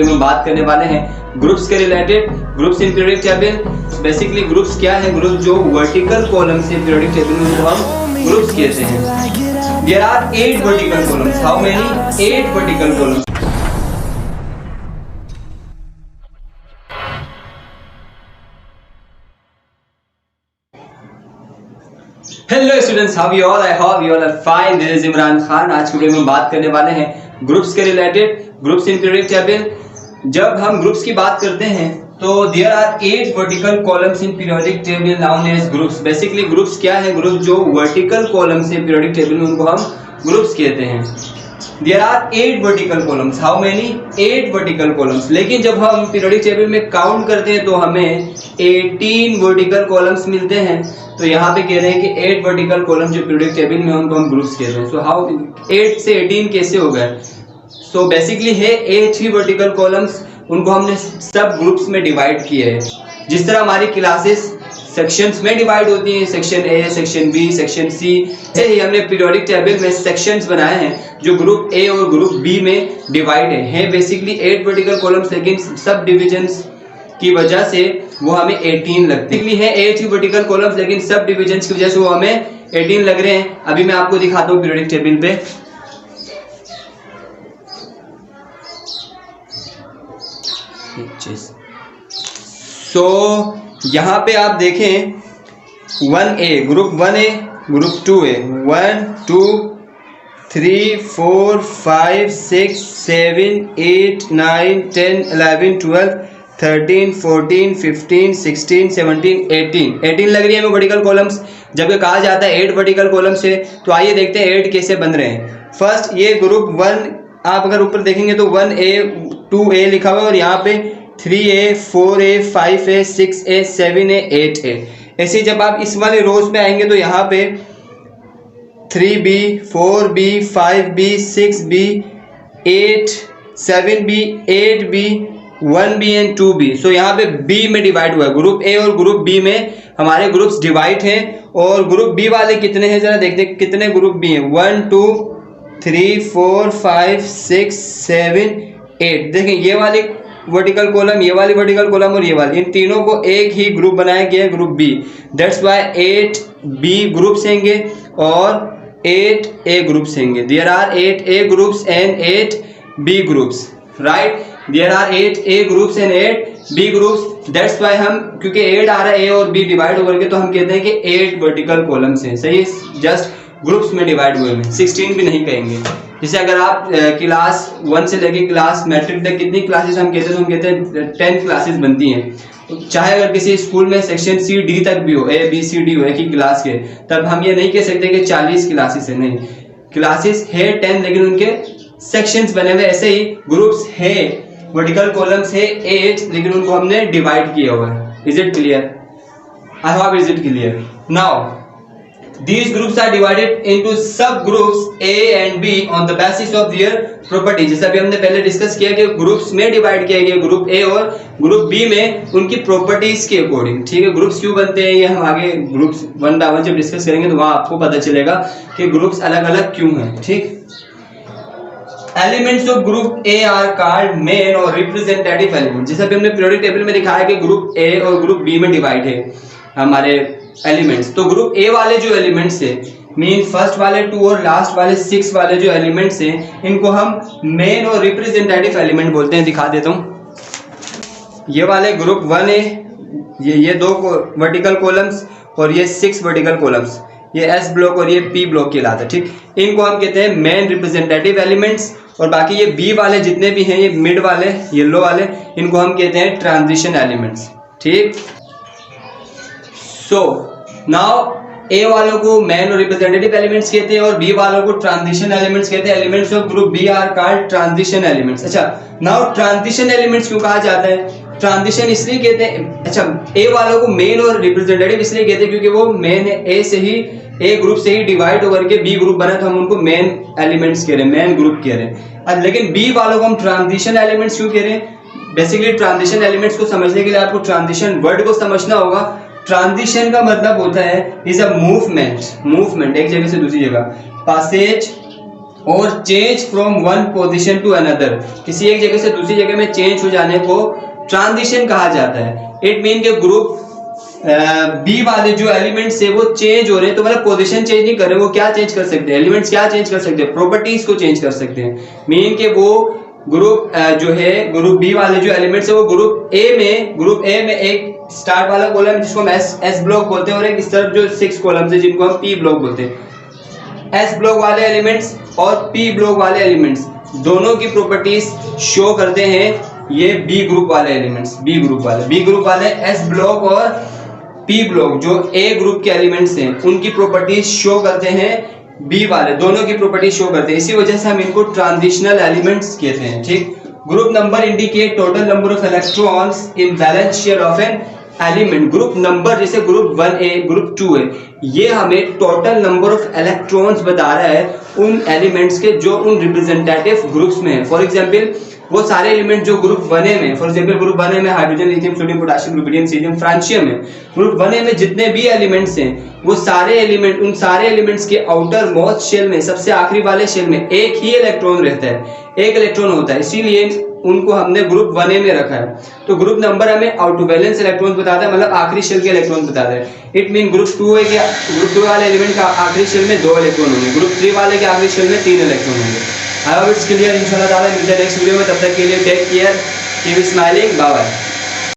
में बात करने वाले हैं ग्रुप्स के related. Groups in periodic table, basically groups क्या है? ग्रुप जो वर्टिकल कॉलम से पीरियोडिक टेबल में हम ग्रुप्स कहते हैं। There are 8 vertical columns. How many? 8 vertical columns. Hello students, how you all? I hope you all are fine. This is Imran Khan. आज के वीडियो में बात करने वाले हैं ग्रुप्स के related, groups in periodic table. जब हम ग्रुप्स की बात करते हैं तो there are 8 vertical columns in periodic table known as groups. Basically groups क्या है? ग्रुप जो वर्टिकल कॉलम से पीरियोडिक टेबल में उनको हम ग्रुप्स कहते हैं। There are 8 vertical columns. How many? 8 vertical columns. लेकिन जब हम पीरियोडिक टेबल में काउंट करते हैं तो हमें 18 वर्टिकल कॉलम्स मिलते हैं। तो यहाँ पे कह रहे हैं कि 8 वर्टिकल कॉलम जो पीरियोडिक टेबल में उनको हम ग्रुप्स कहते हैं। सो हाउ 8 से 18 कैसे हो गए? सो बेसिकली है 8 ही वर्टिकल कॉलम्स, उनको हमने सब ग्रुप्स में डिवाइड किए हैं। जिस तरह हमारी क्लासेस सेक्शंस में डिवाइड होती हैं, section A, section B, section C, ऐसे ही हमने पीरियोडिक टेबल में सेक्शंस बनाए हैं जो ग्रुप ए और ग्रुप बी में डिवाइड है बेसिकली 8 वर्टिकल कॉलम्स, लेकिन सब डिविजन्स की वजह से वो हमें 18 लगते हैं। 8 ही वर्टिकल कॉलम्स, लेकिन सब डिविजन्स की वजह से वो हमें 18 लग रहे हैं। अभी मैं आपको दिखाता हूँ पीरियोडिक टेबल पे। सो यहाँ पे आप देखें 1A, group 1A, group 2A, 1 2 3 4 5 6 7 8 9 10 11 12 13 14 15 16 17 18 लग रही है हमें वर्टिकल कॉलम्स। जब ये कहा जाता है 8 वर्टिकल कॉलम्स है, तो आइए देखते हैं 8 कैसे बन रहे हैं। फर्स्ट ये ग्रुप 1, आप अगर ऊपर देखेंगे तो 1A 2A लिखा हुआ है और यहाँ पे 3A 4A 5A 6A 7A 8A। ऐसे जब आप इस वाले रोज में आएंगे तो यहाँ पे 3B 4B 5B 6B 8 7B 8B 1B and 2B। सो यहाँ पे B में डिवाइड हुआ है। ग्रुप ए और ग्रुप बी में हमारे ग्रुप्स डिवाइड हैं। और ग्रुप बी वाले कितने हैं जरा देखते हैं कितने ग्रुप बी हैं। 1 2 3 4 5 6 7 8। देखें ये वाली वर्टिकल कॉलम, ये वाली वर्टिकल कॉलम और ये वाली, इन तीनों को एक ही ग्रुप बनाया गया है, group B. That's why 8B groups होंगे और 8A ग्रुप्स होंगे। There are 8A groups and 8B groups, right? There are 8A groups and 8B groups. That's why हम, क्योंकि 8 आ रहा है A और B डिवाइड होकर के, तो हम कहते हैं कि 8 वर्टिकल कॉलम्स हैं। सही है, जस्ट ग्रुप्स में डिवाइड हुए हैं, 16 भी नहीं कहेंगे। जैसे अगर आप क्लास 1 से लेके क्लास मैट्रिक तक कितनी क्लासेस हम कहते हैं, तो हम कहते हैं 10 क्लासेस बनती हैं। तो चाहे अगर किसी स्कूल में सेक्शन सी डी तक भी हो, A B C D हो एक ही क्लास के, तब हम ये नहीं कह सकते कि 40 क्लासेस है। नहीं, क्लासेस है 10, लेकिन उनके सेक्शंस बने हुए। ऐसे ही ग्रुप्स है, वर्टिकल कॉलम्स है 8, लेकिन उनको हमने डिवाइड किया हुआ है। Is it clear? I hope is it clear. Now these groups are divided into subgroups A and B on the basis of their properties। जैसा भी हमने पहले डिस्कस किया कि ग्रुप्स में डिवाइड किया गया, ग्रुप A और ग्रुप B में उनकी प्रॉपर्टीज के अकॉर्डिंग। ठीक है, ग्रुप्स क्यों बनते हैं ये हम आगे ग्रुप्स 1 by 1 जब डिस्कस करेंगे तो वहां आपको पता चलेगा कि ग्रुप्स अलग अलग क्यों हैं। ठीक, elements of group A are called main और रिप्रेजेंटेटिव एलिमेंट। जैसा भी हमने पीरियोडिक टेबल में दिखाया कि ग्रुप A और ग्रुप B में डिवाइड है हमारे एलिमेंट्स। तो ग्रुप ए वाले जो एलिमेंट्स है, मीन फर्स्ट वाले 2 और लास्ट वाले 6 वाले जो एलिमेंट्स हैं, इनको हम मेन और रिप्रेजेंटेटिव एलिमेंट बोलते हैं। दिखा देता हूं, ये वाले ग्रुप 1 है, ये 2 वर्टिकल कॉलम्स और ये 6 वर्टिकल कॉलम्स, ये S ब्लॉक और ये P ब्लॉक कहलाता है। ठीक, इनको हम कहते हैं मेन रिप्रेजेंटेटिव एलिमेंट्स। और बाकी ये B वाले जितने भी हैं, ये मिड वाले येलो वाले, इनको हम कहते हैं ट्रांजिशन एलिमेंट्स। ठीक, सो नाउ ए वालों को मेन और रिप्रेजेंटेटिव एलिमेंट्स कहते हैं और बी वालों को ट्रांजिशन एलिमेंट्स कहते हैं। Elements of group B are called transition elements. अच्छा, नाउ ट्रांजिशन एलिमेंट्स क्यों कहा जाता है? ट्रांजिशन इसलिए कहते हैं, अच्छा ए वालों को मेन और रिप्रेजेंटेटिव इसलिए कहते हैं क्योंकि वो मेन ए से ही, ए ग्रुप से ही डिवाइड होकर के बी ग्रुप बना, तो हम उनको मेन एलिमेंट्स कह रहे हैं, मेन ग्रुप कह रहे हैं। अब लेकिन बी वालों को हम ट्रांजिशन एलिमेंट्स क्यों कह रहे हैं? बेसिकली ट्रांजिशन एलिमेंट्स को समझने के लिए आपको ट्रांजिशन वर्ड को समझना होगा। ट्रांजिशन का मतलब होता है इज अ मूवमेंट, मूवमेंट एक जगह से दूसरी जगह, पासेज और change from one position to another, किसी एक जगह से दूसरी जगह में चेंज हो जाने को ट्रांजिशन कहा जाता है। इट मीन के ग्रुप बी वाले जो एलिमेंट्स है वो चेंज हो रहे हैं, तो मतलब पोजीशन चेंज नहीं कर रहे, वो क्या चेंज कर सकते हैं, एलिमेंट्स क्या चेंज कर सकते हैं, प्रॉपर्टीज को चेंज कर सकते हैं। मीन के वो ग्रुप जो है ग्रुप बी वाले जो एलिमेंट्स है वो ग्रुप ए में एक स्टार्ट वाला कॉलम जिसको हम एस ब्लॉक बोलते हैं, और एक इस तरफ जो 6 कॉलम्स है जिनको हम पी ब्लॉक बोलते हैं। एस ब्लॉक वाले एलिमेंट्स और पी ब्लॉक वाले एलिमेंट्स दोनों की प्रॉपर्टीज शो करते हैं ये बी ग्रुप वाले एलिमेंट्स। बी ग्रुप वाले एस ब्लॉक और पी ब्लॉक जो ए ग्रुप के एलिमेंट्स हैं उनकी प्रॉपर्टीज शो करते हैं, बी वाले दोनों की प्रॉपर्टीज शो करते हैं। इसी वजह से हम इनको ट्रांजिशनल एलिमेंट्स कहते हैं। ठीक, group number indicate total number of electrons in balance share of an element. Group number जैसे ग्रुप 1A ग्रुप 2A ये हमें टोटल नंबर ऑफ इलेक्ट्रॉन्स बता रहा है उन एलिमेंट्स के जो उन रिप्रेजेंटेटिव ग्रुप्स में है। फॉर एग्जांपल वो सारे एलिमेंट जो ग्रुप 1A में, फॉर एग्जांपल ग्रुप 1A में hydrogen, lithium, sodium, potassium, rubidium, cerium, francium है। ग्रुप 1A में जितने भी एलिमेंट्स हैं वो सारे एलिमेंट, उन सारे एलिमेंट्स के आउटर मोस्ट शेल में, सबसे आखिरी वाले शेल में एक ही इलेक्ट्रॉन रहता है, एक इलेक्ट्रॉन होता है, इसीलिए उनको हमने ग्रुप 1A में रखा है। तो ग्रुप नंबर हमें आउट टू बैलेंस इलेक्ट्रॉन बताता है, मतलब आखिरी शेल के इलेक्ट्रॉन बताता है। इट मीन ग्रुप 2A के ग्रुप 2 वाले एलिमेंट का आखिरी शेल में 2 इलेक्ट्रॉन होंगे, ग्रुप 3 वाले के आखिरी शेल में 3 इलेक्ट्रॉन होंगे। I hope it's clear. इंशाल्लाह ताला मिलते हैं नेक्स्ट वीडियो में, तब तक के लिए take care, keep smiling, bye bye.